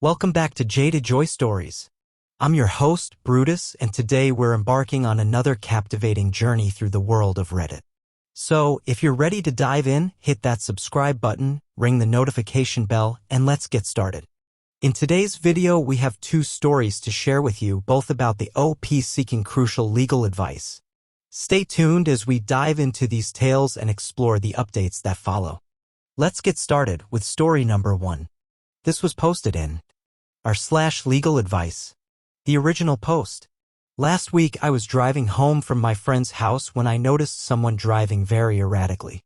Welcome back to Jaded Joy Stories. I'm your host, Brutus, and today we're embarking on another captivating journey through the world of Reddit. So, if you're ready to dive in, hit that subscribe button, ring the notification bell, and let's get started. In today's video, we have two stories to share with you, both about the OP seeking crucial legal advice. Stay tuned as we dive into these tales and explore the updates that follow. Let's get started with story number 1. This was posted in r/LegalAdvice. The original post. Last week I was driving home from my friend's house when I noticed someone driving very erratically.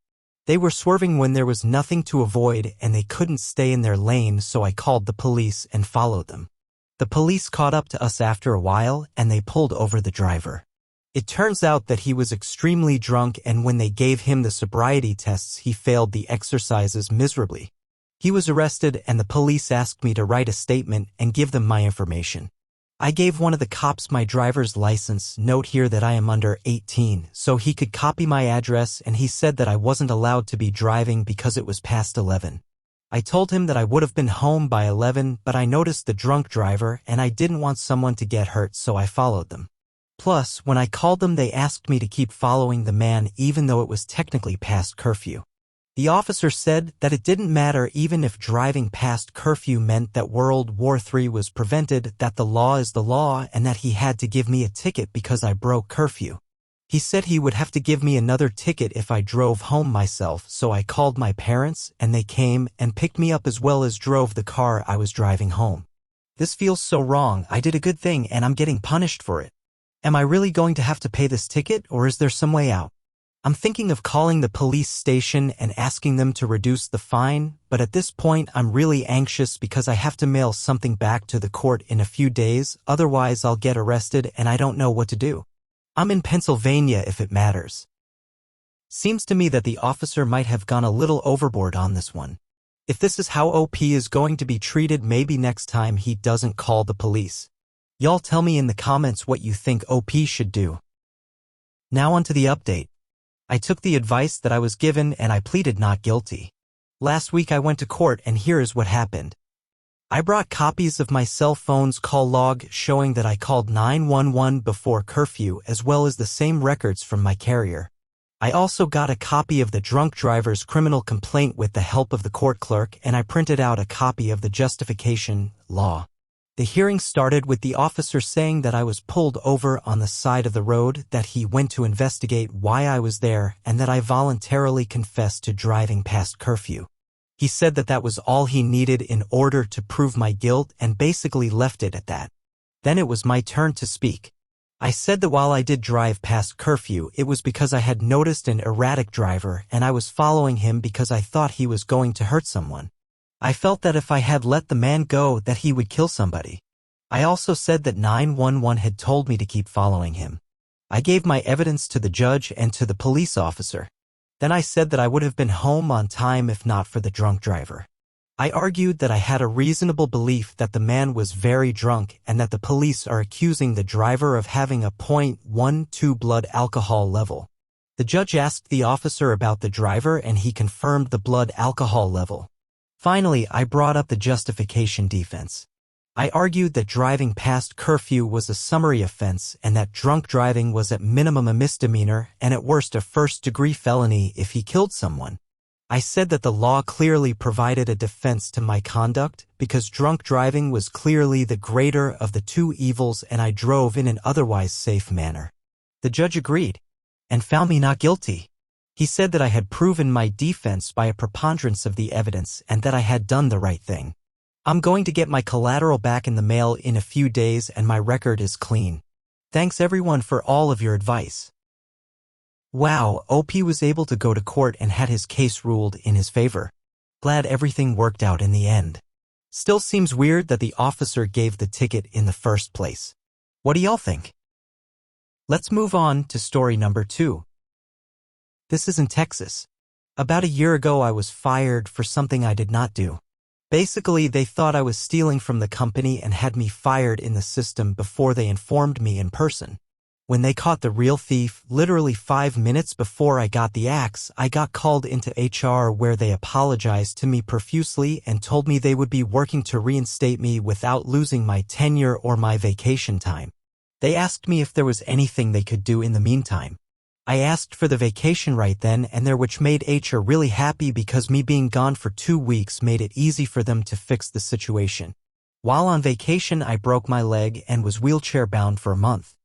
They were swerving when there was nothing to avoid and they couldn't stay in their lane, so I called the police and followed them. The police caught up to us after a while and they pulled over the driver. It turns out that he was extremely drunk, and when they gave him the sobriety tests he failed the exercises miserably. He was arrested and the police asked me to write a statement and give them my information. I gave one of the cops my driver's license. Note here that I am under 18, so he could copy my address, and he said that I wasn't allowed to be driving because it was past 11. I told him that I would have been home by 11, but I noticed the drunk driver and I didn't want someone to get hurt, so I followed them. Plus, when I called them they asked me to keep following the man even though it was technically past curfew. The officer said that it didn't matter even if driving past curfew meant that World War III was prevented, that the law is the law, and that he had to give me a ticket because I broke curfew. He said he would have to give me another ticket if I drove home myself, so I called my parents and they came and picked me up as well as drove the car I was driving home. This feels so wrong. I did a good thing and I'm getting punished for it. Am I really going to have to pay this ticket, or is there some way out? I'm thinking of calling the police station and asking them to reduce the fine, but at this point I'm really anxious because I have to mail something back to the court in a few days, otherwise I'll get arrested and I don't know what to do. I'm in Pennsylvania if it matters. Seems to me that the officer might have gone a little overboard on this one. If this is how OP is going to be treated, maybe next time he doesn't call the police. Y'all tell me in the comments what you think OP should do. Now onto the update. I took the advice that I was given and I pleaded not guilty. Last week I went to court and here is what happened. I brought copies of my cell phone's call log showing that I called 911 before curfew, as well as the same records from my carrier. I also got a copy of the drunk driver's criminal complaint with the help of the court clerk, and I printed out a copy of the justification law. The hearing started with the officer saying that I was pulled over on the side of the road, that he went to investigate why I was there, and that I voluntarily confessed to driving past curfew. He said that that was all he needed in order to prove my guilt and basically left it at that. Then it was my turn to speak. I said that while I did drive past curfew, it was because I had noticed an erratic driver and I was following him because I thought he was going to hurt someone. I felt that if I had let the man go that he would kill somebody. I also said that 911 had told me to keep following him. I gave my evidence to the judge and to the police officer. Then I said that I would have been home on time if not for the drunk driver. I argued that I had a reasonable belief that the man was very drunk and that the police are accusing the driver of having a .12 blood alcohol level. The judge asked the officer about the driver and he confirmed the blood alcohol level. Finally, I brought up the justification defense. I argued that driving past curfew was a summary offense and that drunk driving was at minimum a misdemeanor and at worst a first-degree felony if he killed someone. I said that the law clearly provided a defense to my conduct because drunk driving was clearly the greater of the two evils and I drove in an otherwise safe manner. The judge agreed and found me not guilty. He said that I had proven my defense by a preponderance of the evidence and that I had done the right thing. I'm going to get my collateral back in the mail in a few days and my record is clean. Thanks everyone for all of your advice. Wow, OP was able to go to court and had his case ruled in his favor. Glad everything worked out in the end. Still seems weird that the officer gave the ticket in the first place. What do y'all think? Let's move on to story number 2. This is in Texas. About a year ago I was fired for something I did not do. Basically, they thought I was stealing from the company and had me fired in the system before they informed me in person. When they caught the real thief, literally 5 minutes before I got the axe, I got called into HR where they apologized to me profusely and told me they would be working to reinstate me without losing my tenure or my vacation time. They asked me if there was anything they could do in the meantime. I asked for the vacation right then and there, which made HR really happy because me being gone for 2 weeks made it easy for them to fix the situation. While on vacation, I broke my leg and was wheelchair bound for a month.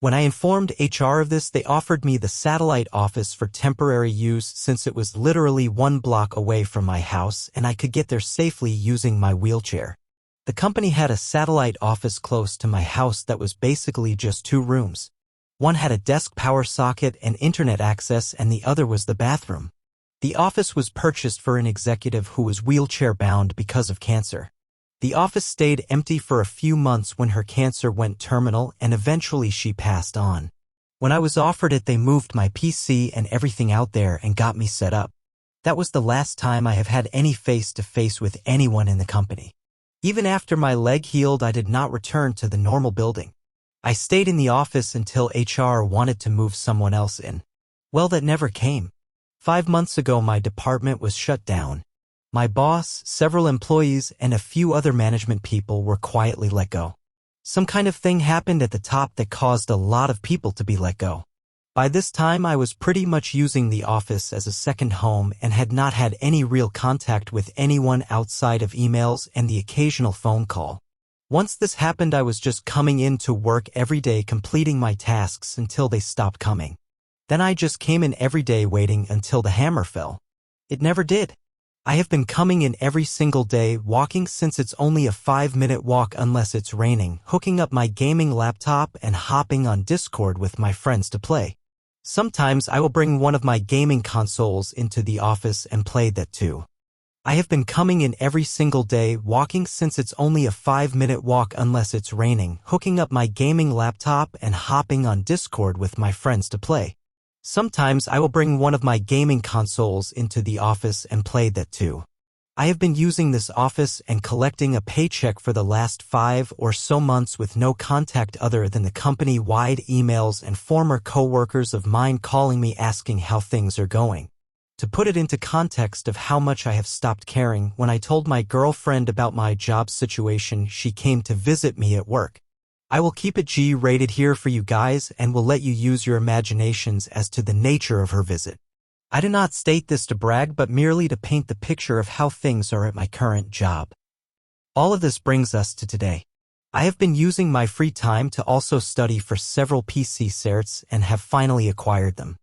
When I informed HR of this, they offered me the satellite office for temporary use since it was literally 1 block away from my house and I could get there safely using my wheelchair. The company had a satellite office close to my house that was basically just 2 rooms. One had a desk power socket and internet access and the other was the bathroom. The office was purchased for an executive who was wheelchair bound because of cancer. The office stayed empty for a few months when her cancer went terminal and eventually she passed on. When I was offered it, they moved my PC and everything out there and got me set up. That was the last time I have had any face-to-face with anyone in the company. Even after my leg healed, I did not return to the normal building. I stayed in the office until HR wanted to move someone else in. Well, that never came. 5 months ago, my department was shut down. My boss, several employees, and a few other management people were quietly let go. Some kind of thing happened at the top that caused a lot of people to be let go. By this time, I was pretty much using the office as a second home and had not had any real contact with anyone outside of emails and the occasional phone call. Once this happened, I was just coming in to work every day, completing my tasks until they stopped coming. Then I just came in every day waiting until the hammer fell. It never did. I have been coming in every single day, walking since it's only a 5-minute walk unless it's raining, hooking up my gaming laptop and hopping on Discord with my friends to play. Sometimes I will bring one of my gaming consoles into the office and play that too. I have been coming in every single day, walking since it's only a 5-minute walk unless it's raining, hooking up my gaming laptop and hopping on Discord with my friends to play. Sometimes I will bring one of my gaming consoles into the office and play that too. I have been using this office and collecting a paycheck for the last 5 or so months with no contact other than the company-wide emails and former coworkers of mine calling me asking how things are going. To put it into context of how much I have stopped caring, when I told my girlfriend about my job situation, she came to visit me at work. I will keep it G-rated here for you guys and will let you use your imaginations as to the nature of her visit. I do not state this to brag, but merely to paint the picture of how things are at my current job. All of this brings us to today. I have been using my free time to also study for several PC certs and have finally acquired them.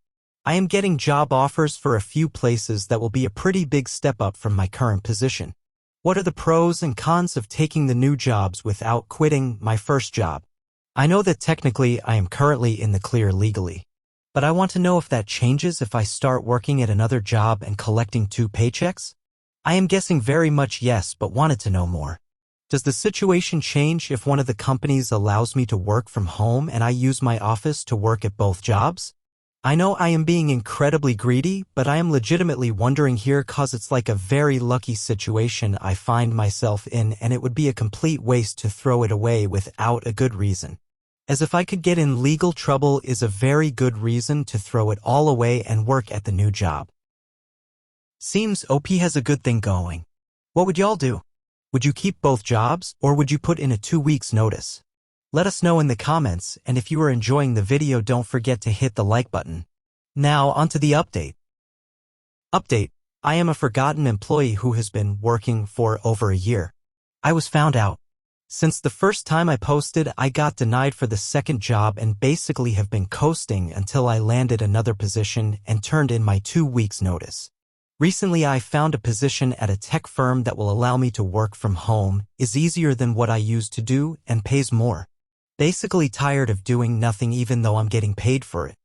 I am getting job offers for a few places that will be a pretty big step up from my current position. What are the pros and cons of taking the new jobs without quitting my first job? I know that technically I am currently in the clear legally, but I want to know if that changes if I start working at another job and collecting 2 paychecks? I am guessing very much yes, but wanted to know more. Does the situation change if one of the companies allows me to work from home and I use my office to work at both jobs? I know I am being incredibly greedy, but I am legitimately wondering here cause it's like a very lucky situation I find myself in and it would be a complete waste to throw it away without a good reason. As if I could get in legal trouble is a very good reason to throw it all away and work at the new job. Seems OP has a good thing going. What would y'all do? Would you keep both jobs or would you put in a 2 weeks notice? Let us know in the comments, and if you are enjoying the video, don't forget to hit the like button. Now onto the update. Update. I am a forgotten employee who has been working for over a year. I was found out. Since the first time I posted, I got denied for the second job and basically have been coasting until I landed another position and turned in my 2 weeks notice. Recently I found a position at a tech firm that will allow me to work from home, is easier than what I used to do, and pays more. Basically tired of doing nothing even though I'm getting paid for it.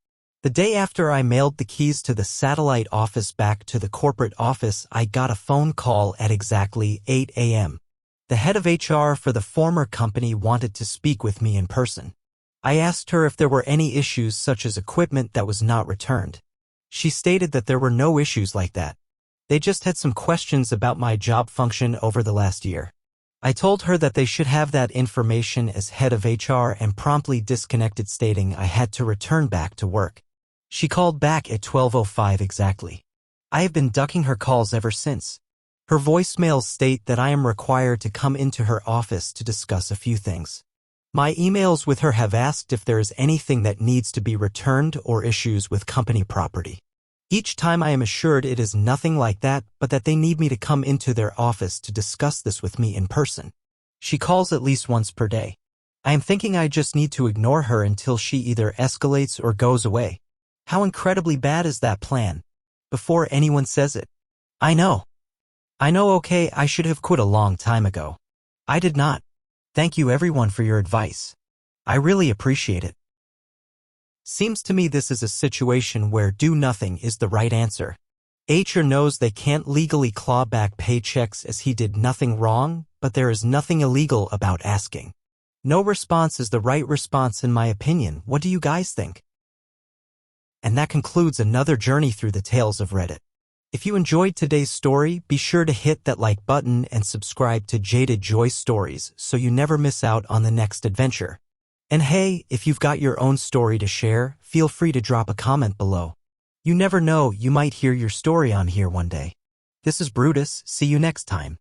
The day after I mailed the keys to the satellite office back to the corporate office, I got a phone call at exactly 8 a.m. The head of HR for the former company wanted to speak with me in person. I asked her if there were any issues such as equipment that was not returned. She stated that there were no issues like that. They just had some questions about my job function over the last year. I told her that they should have that information as head of HR and promptly disconnected, stating I had to return back to work. She called back at 12:05 exactly. I have been ducking her calls ever since. Her voicemails state that I am required to come into her office to discuss a few things. My emails with her have asked if there is anything that needs to be returned or issues with company property. Each time I am assured it is nothing like that, but that they need me to come into their office to discuss this with me in person. She calls at least once per day. I am thinking I just need to ignore her until she either escalates or goes away. How incredibly bad is that plan? Before anyone says it. I know, okay, I should have quit a long time ago. I did not. Thank you everyone for your advice. I really appreciate it. Seems to me this is a situation where do nothing is the right answer. HR knows they can't legally claw back paychecks as he did nothing wrong, but there is nothing illegal about asking. No response is the right response in my opinion. What do you guys think? And that concludes another journey through the tales of Reddit. If you enjoyed today's story, be sure to hit that like button and subscribe to Jaded Joy Stories so you never miss out on the next adventure. And hey, if you've got your own story to share, feel free to drop a comment below. You never know, you might hear your story on here one day. This is Brutus, see you next time.